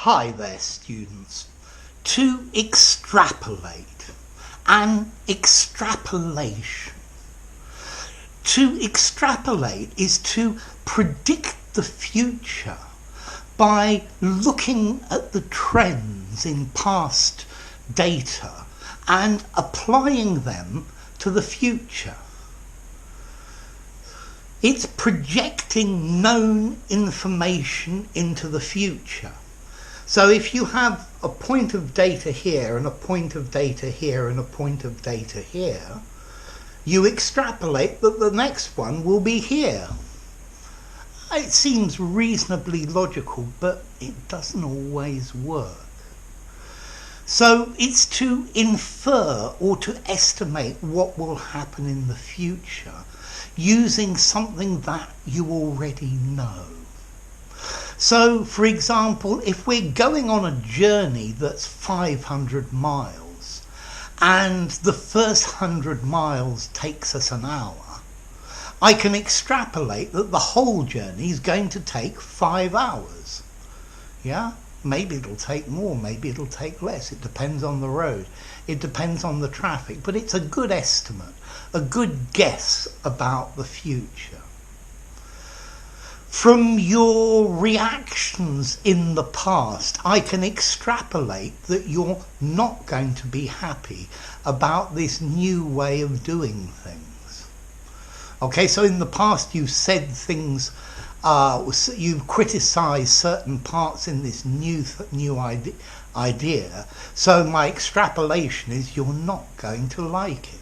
Hi there, students. To extrapolate, an extrapolation. To extrapolate is to predict the future by looking at the trends in past data and applying them to the future. It's projecting known information into the future. So if you have a point of data here and a point of data here and a point of data here, you extrapolate that the next one will be here. It seems reasonably logical, but it doesn't always work. So it's to infer or to estimate what will happen in the future using something that you already know. So, for example, if we're going on a journey that's 500 miles and the first 100 miles takes us an hour, I can extrapolate that the whole journey is going to take 5 hours. Yeah? Maybe it'll take more, maybe it'll take less. It depends on the road. It depends on the traffic. But it's a good estimate, a good guess about the future. From your reactions in the past, I can extrapolate that you're not going to be happy about this new way of doing things. Okay, so in the past you said things, you've criticised certain parts in this new idea, so my extrapolation is you're not going to like it.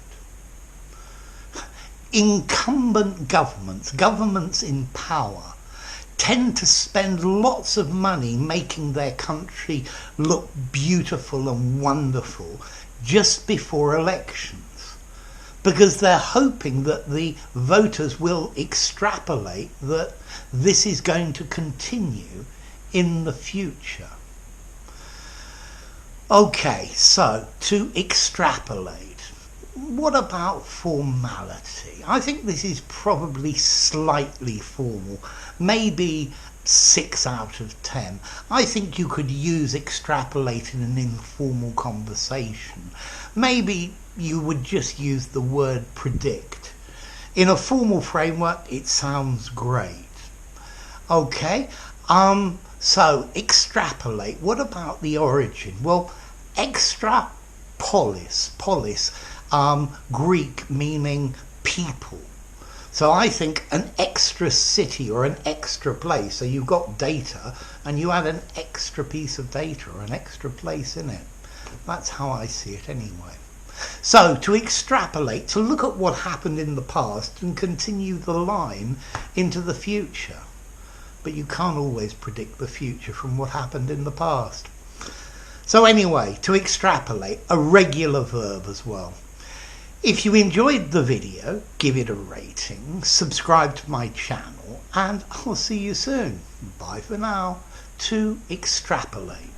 Incumbent governments in power, tend to spend lots of money making their country look beautiful and wonderful just before elections, because they're hoping that the voters will extrapolate that this is going to continue in the future. Okay, so to extrapolate. What about formality? I think this is probably slightly formal, maybe 6 out of 10. I think you could use extrapolate in an informal conversation. Maybe you would just use the word predict. In a formal framework, it sounds great. Okay, so extrapolate. What about the origin? Well, polis, Greek meaning people. So I think an extra city or an extra place. So you've got data and you add an extra piece of data or an extra place in it. That's how I see it anyway. So to extrapolate, to look at what happened in the past and continue the line into the future. But you can't always predict the future from what happened in the past. So anyway, to extrapolate, a regular verb as well. If you enjoyed the video, give it a rating, subscribe to my channel, and I'll see you soon. Bye for now. To extrapolate.